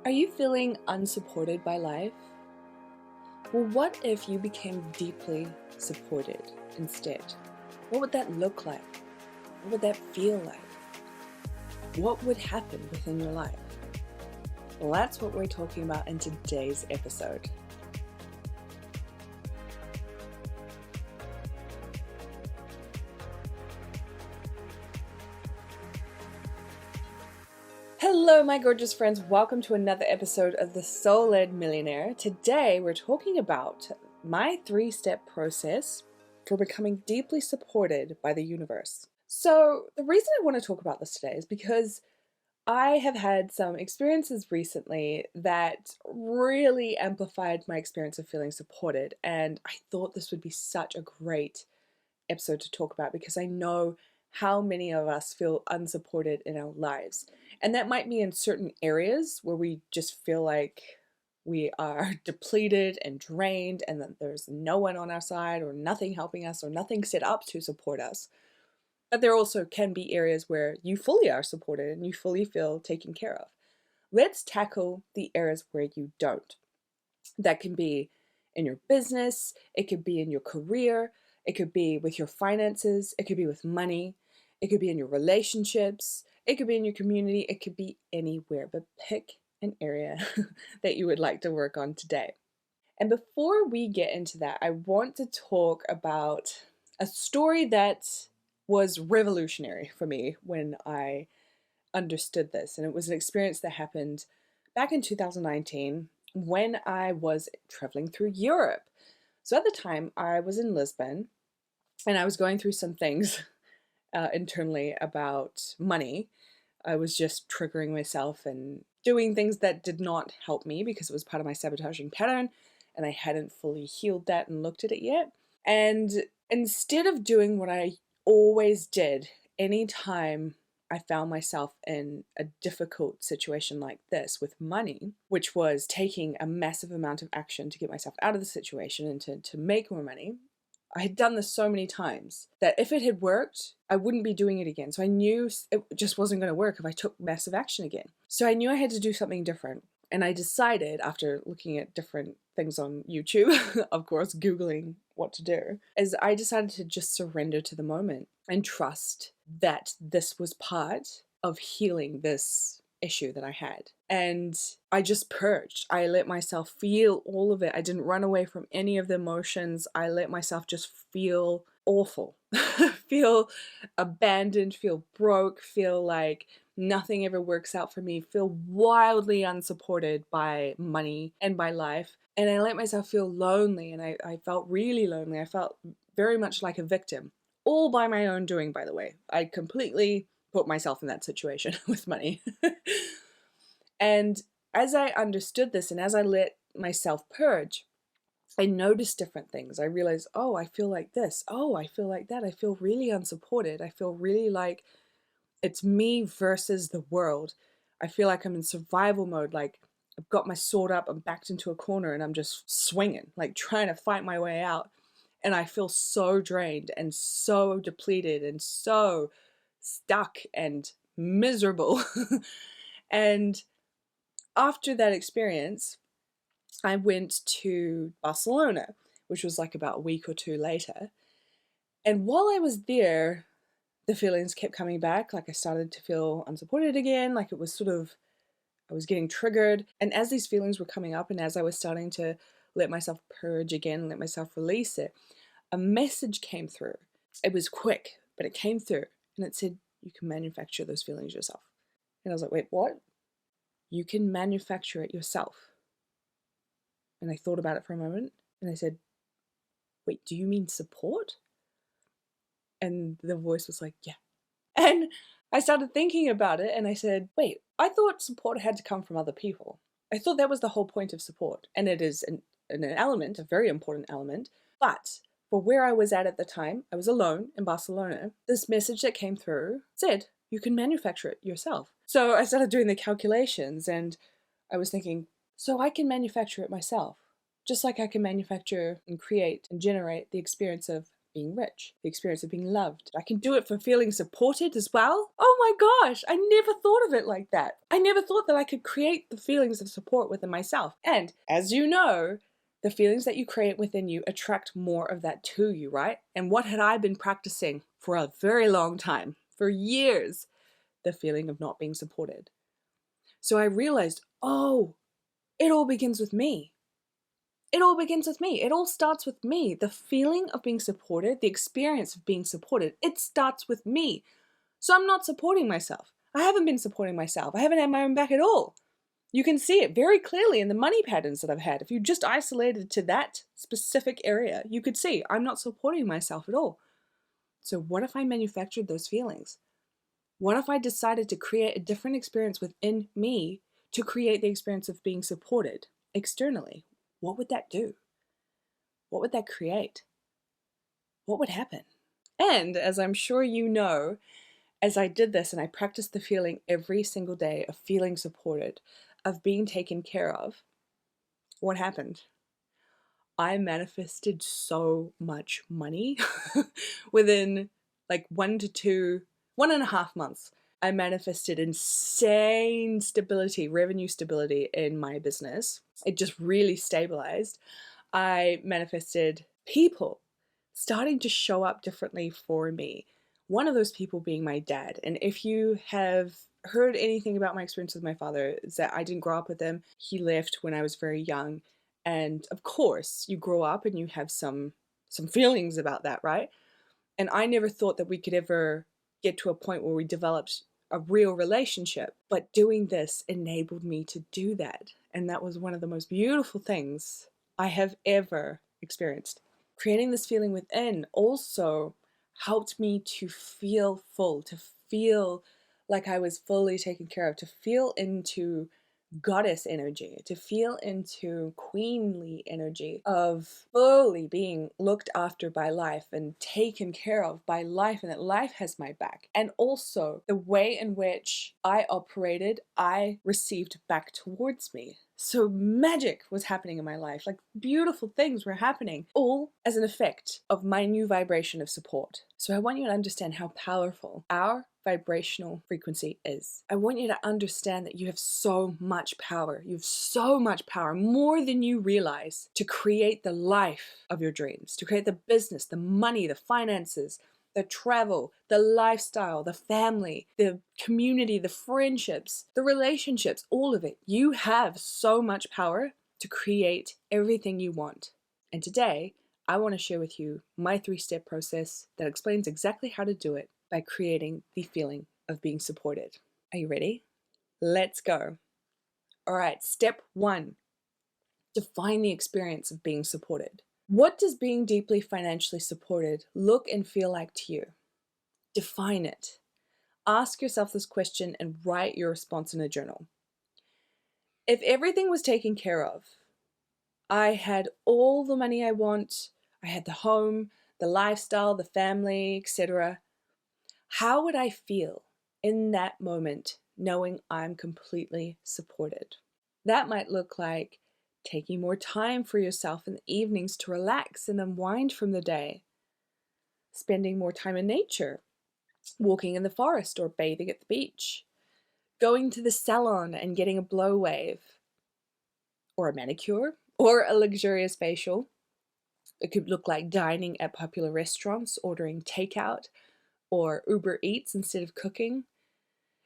Are you feeling unsupported by life? Well, what if you became deeply supported instead? What would that look like? What would that feel like? What would happen within your life? Well, that's what we're talking about in today's episode. Hello, my gorgeous friends. Welcome to another episode of The Soul-Led Millionaire. Today, we're talking about my 3-step process for becoming deeply supported by the universe. So, the reason I want to talk about this today is because I have had some experiences recently that really amplified my experience of feeling supported, and I thought this would be such a great episode to talk about because I know how many of us feel unsupported in our lives. And that might be in certain areas where we just feel like we are depleted and drained and that there's no one on our side or nothing helping us or nothing set up to support us. But there also can be areas where you fully are supported and you fully feel taken care of. Let's tackle the areas where you don't. That can be in your business, it could be in your career, it could be with your finances, it could be with money, it could be in your relationships, it could be in your community, it could be anywhere, but pick an area that you would like to work on today. And before we get into that, I want to talk about a story that was revolutionary for me when I understood this. And it was an experience that happened back in 2019 when I was traveling through Europe. So at the time, I was in Lisbon and I was going through some things internally about money. I was just triggering myself and doing things that did not help me because it was part of my sabotaging pattern and I hadn't fully healed that and looked at it yet. And instead of doing what I always did anytime I found myself in a difficult situation like this with money, which was taking a massive amount of action to get myself out of the situation and to make more money, I had done this so many times that if it had worked, I wouldn't be doing it again. So I knew it just wasn't going to work if I took massive action again. So I knew I had to do something different. And I decided, after looking at different things on YouTube, of course, Googling what to do, is I decided to just surrender to the moment and trust that this was part of healing this issue that I had. And I just purged. I let myself feel all of it. I didn't run away from any of the emotions. I let myself just feel awful, feel abandoned, feel broke, feel like nothing ever works out for me, feel wildly unsupported by money and by life. And I let myself feel lonely, and I felt really lonely. I felt very much like a victim, all by my own doing, by the way. I completely put myself in that situation with money. And as I understood this and as I let myself purge, I noticed different things. I realized, oh, I feel like this. Oh, I feel like that. I feel really unsupported. I feel really like it's me versus the world. I feel like I'm in survival mode. Like I've got my sword up, I'm backed into a corner and I'm just swinging, like trying to fight my way out. And I feel so drained and so depleted and so stuck and miserable. And after that experience, I went to Barcelona, which was like about a week or two later. And while I was there, the feelings kept coming back. Like I started to feel unsupported again. Like it was sort of, I was getting triggered. And as these feelings were coming up and as I was starting to let myself purge again, let myself release it, a message came through. It was quick, but it came through. And it said, you can manufacture those feelings yourself. And I was like, wait, what? You can manufacture it yourself. And I thought about it for a moment and I said, wait, do you mean support? And the voice was like, yeah. And I started thinking about it and I said, wait, I thought support had to come from other people. I thought that was the whole point of support. And it is an element, a very important element. But for where I was at the time, I was alone in Barcelona. This message that came through said, you can manufacture it yourself. So I started doing the calculations and I was thinking, so I can manufacture it myself, just like I can manufacture and create and generate the experience of being rich, the experience of being loved. I can do it for feeling supported as well. Oh my gosh, I never thought of it like that. I never thought that I could create the feelings of support within myself. And as you know, the feelings that you create within you attract more of that to you, right? And what had I been practicing for a very long time, for years? The feeling of not being supported. So I realized, oh, it all begins with me. It all begins with me. It all starts with me. The feeling of being supported, the experience of being supported, it starts with me. So I'm not supporting myself. I haven't been supporting myself. I haven't had my own back at all. You can see it very clearly in the money patterns that I've had. If you just isolated to that specific area, you could see I'm not supporting myself at all. So what if I manufactured those feelings? What if I decided to create a different experience within me to create the experience of being supported externally? What would that do? What would that create? What would happen? And as I'm sure you know, as I did this and I practiced the feeling every single day of feeling supported, of being taken care of, what happened? I manifested so much money within like 1.5 months. I manifested insane stability, revenue stability in my business. It just really stabilized. I manifested people starting to show up differently for me. One of those people being my dad. And if you have heard anything about my experience with my father, is that I didn't grow up with him. He left when I was very young. And of course, you grow up and you have some feelings about that, right? And I never thought that we could ever get to a point where we developed a real relationship. But doing this enabled me to do that. And that was one of the most beautiful things I have ever experienced. Creating this feeling within also helped me to feel full, to feel like I was fully taken care of, to feel into goddess energy, to feel into queenly energy of fully being looked after by life and taken care of by life, and that life has my back. And also the way in which I operated, I received back towards me. So magic was happening in my life, like beautiful things were happening, all as an effect of my new vibration of support. So I want you to understand how powerful our vibrational frequency is. I want you to understand that you have so much power. You have so much power, more than you realize, to create the life of your dreams, to create the business, the money, the finances, the travel, the lifestyle, the family, the community, the friendships, the relationships, all of it. You have so much power to create everything you want. And today, I want to share with you my 3-step process that explains exactly how to do it by creating the feeling of being supported. Are you ready? Let's go. All right, step 1, define the experience of being supported. What does being deeply financially supported look and feel like to you? Define it. Ask yourself this question and write your response in a journal. If everything was taken care of, I had all the money I want, I had the home, the lifestyle, the family, etc., how would I feel in that moment knowing I'm completely supported? That might look like taking more time for yourself in the evenings to relax and unwind from the day, spending more time in nature, walking in the forest or bathing at the beach, going to the salon and getting a blow wave, or a manicure, or a luxurious facial. It could look like dining at popular restaurants, ordering takeout, or Uber Eats instead of cooking.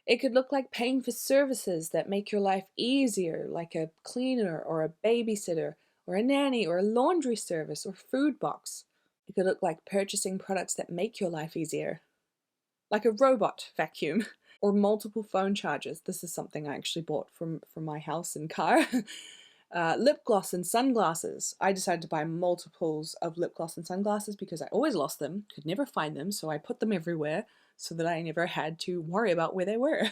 It could look like paying for services that make your life easier, like a cleaner or a babysitter or a nanny or a laundry service or food box. It could look like purchasing products that make your life easier, like a robot vacuum or multiple phone chargers. This is something I actually bought from my house and car. Lip gloss and sunglasses. I decided to buy multiples of lip gloss and sunglasses because I always lost them, could never find them, so I put them everywhere so that I never had to worry about where they were.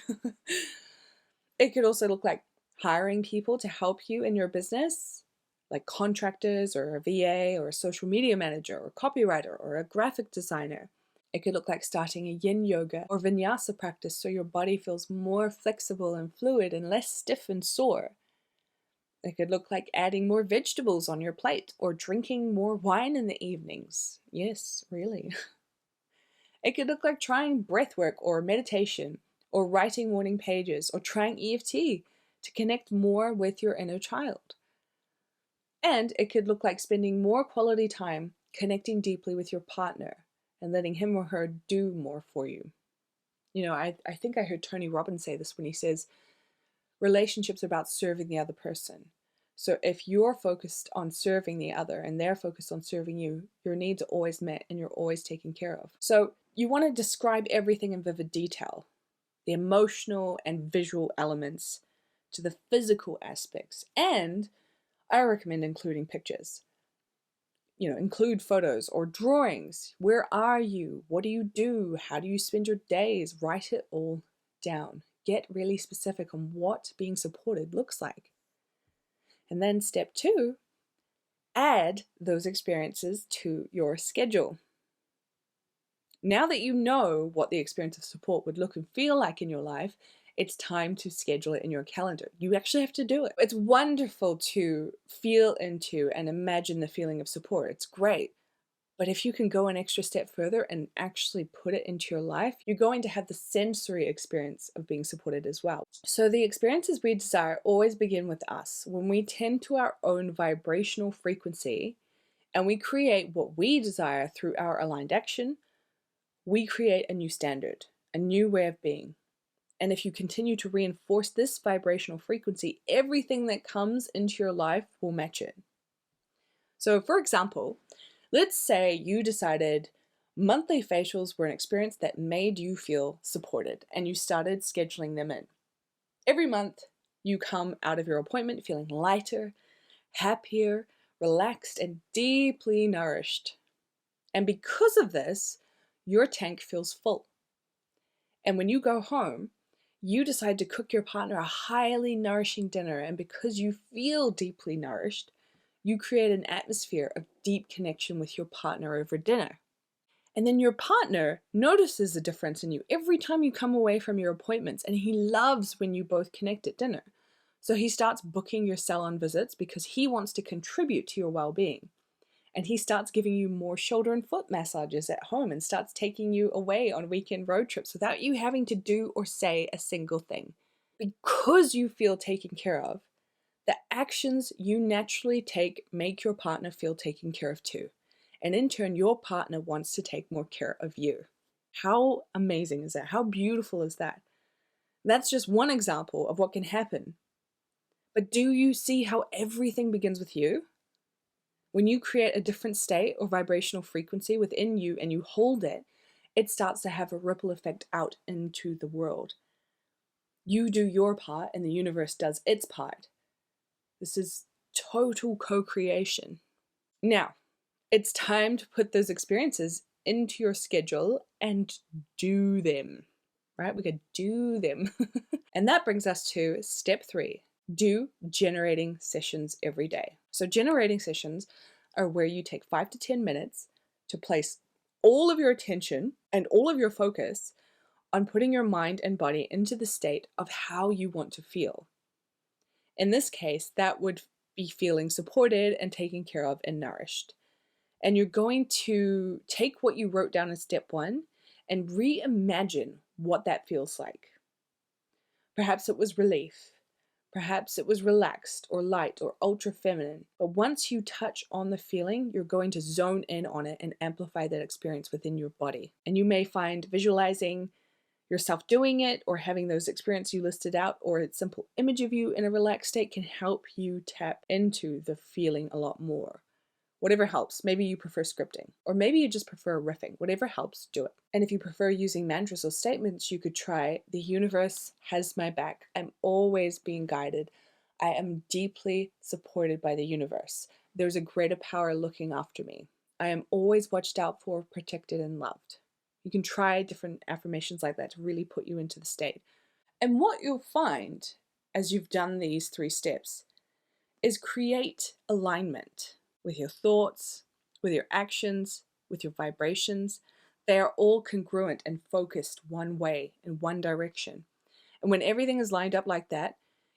It could also look like hiring people to help you in your business, like contractors or a VA or a social media manager or copywriter or a graphic designer. It could look like starting a yin yoga or vinyasa practice so your body feels more flexible and fluid and less stiff and sore. It could look like adding more vegetables on your plate or drinking more wine in the evenings. Yes, really. It could look like trying breath work or meditation or writing morning pages or trying EFT to connect more with your inner child. And it could look like spending more quality time connecting deeply with your partner and letting him or her do more for you. I think I heard Tony Robbins say this when he says, relationships are about serving the other person. So if you're focused on serving the other and they're focused on serving you, your needs are always met and you're always taken care of. So you want to describe everything in vivid detail, the emotional and visual elements to the physical aspects. And I recommend including pictures. Include photos or drawings. Where are you? What do you do? How do you spend your days? Write it all down. Get really specific on what being supported looks like. And then step 2, add those experiences to your schedule. Now that you know what the experience of support would look and feel like in your life, it's time to schedule it in your calendar. You actually have to do it. It's wonderful to feel into and imagine the feeling of support. It's great. But if you can go an extra step further and actually put it into your life, you're going to have the sensory experience of being supported as well. So the experiences we desire always begin with us. When we tend to our own vibrational frequency and we create what we desire through our aligned action, we create a new standard, a new way of being. And if you continue to reinforce this vibrational frequency, everything that comes into your life will match it. So for example, let's say you decided monthly facials were an experience that made you feel supported and you started scheduling them in. Every month, you come out of your appointment feeling lighter, happier, relaxed, and deeply nourished. And because of this, your tank feels full. And when you go home, you decide to cook your partner a highly nourishing dinner, and because you feel deeply nourished, you create an atmosphere of deep connection with your partner over dinner. And then your partner notices the difference in you every time you come away from your appointments, and he loves when you both connect at dinner. So he starts booking your salon visits because he wants to contribute to your well-being. And he starts giving you more shoulder and foot massages at home and starts taking you away on weekend road trips without you having to do or say a single thing. Because you feel taken care of, the actions you naturally take make your partner feel taken care of too. And in turn, your partner wants to take more care of you. How amazing is that? How beautiful is that? That's just one example of what can happen. But do you see how everything begins with you? When you create a different state or vibrational frequency within you and you hold it, it starts to have a ripple effect out into the world. You do your part and the universe does its part. This is total co-creation. Now, it's time to put those experiences into your schedule and do them, right? We could do them. And that brings us to step 3, do generating sessions every day. So generating sessions are where you take 5 to 10 minutes to place all of your attention and all of your focus on putting your mind and body into the state of how you want to feel. In this case, that would be feeling supported and taken care of and nourished. And you're going to take what you wrote down in step 1 and reimagine what that feels like. Perhaps it was relief. Perhaps it was relaxed or light or ultra feminine. But once you touch on the feeling, you're going to zone in on it and amplify that experience within your body. And you may find visualizing yourself doing it or having those experiences you listed out or a simple image of you in a relaxed state can help you tap into the feeling a lot more. Whatever helps. Maybe you prefer scripting, or maybe you just prefer riffing. Whatever helps, do it. And if you prefer using mantras or statements, you could try, the universe has my back. I'm always being guided. I am deeply supported by the universe. There's a greater power looking after me. I am always watched out for, protected, and loved. You can try different affirmations like that to really put you into the state. And what you'll find as you've done these 3 steps is create alignment with your thoughts, with your actions, with your vibrations. They are all congruent and focused one way, in one direction. And when everything is lined up like that,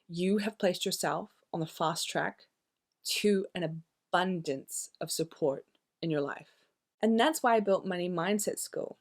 you have placed yourself on the fast track to an abundance of support in your life. And that's why I built Money Mindset School,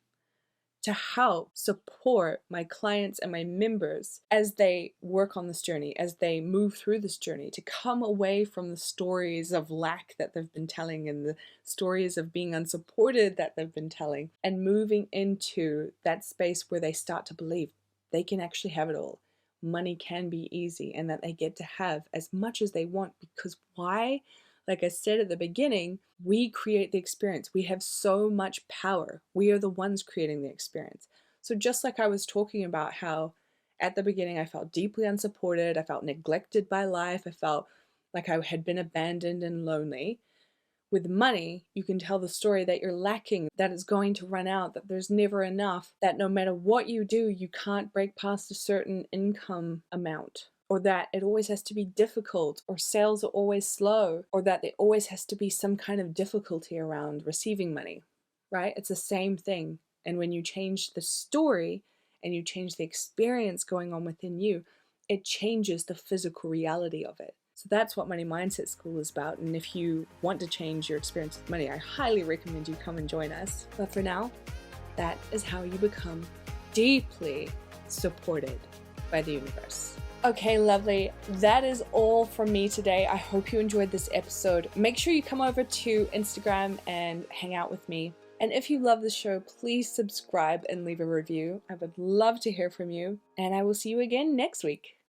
to help support my clients and my members as they work on this journey, as they move through this journey, to come away from the stories of lack that they've been telling and the stories of being unsupported that they've been telling, and moving into that space where they start to believe they can actually have it all. Money can be easy, and that they get to have as much as they want. Because why? Like I said at the beginning, we create the experience. We have so much power. We are the ones creating the experience. So just like I was talking about how at the beginning I felt deeply unsupported, I felt neglected by life, I felt like I had been abandoned and lonely. With money, you can tell the story that you're lacking, that it's going to run out, that there's never enough, that no matter what you do, you can't break past a certain income amount, or that it always has to be difficult, or sales are always slow, or that there always has to be some kind of difficulty around receiving money, right? It's the same thing. And when you change the story and you change the experience going on within you, it changes the physical reality of it. So that's what Money Mindset School is about. And if you want to change your experience with money, I highly recommend you come and join us. But for now, that is how you become deeply supported by the universe. Okay, lovely. That is all from me today. I hope you enjoyed this episode. Make sure you come over to Instagram and hang out with me. And if you love the show, please subscribe and leave a review. I would love to hear from you. And I will see you again next week.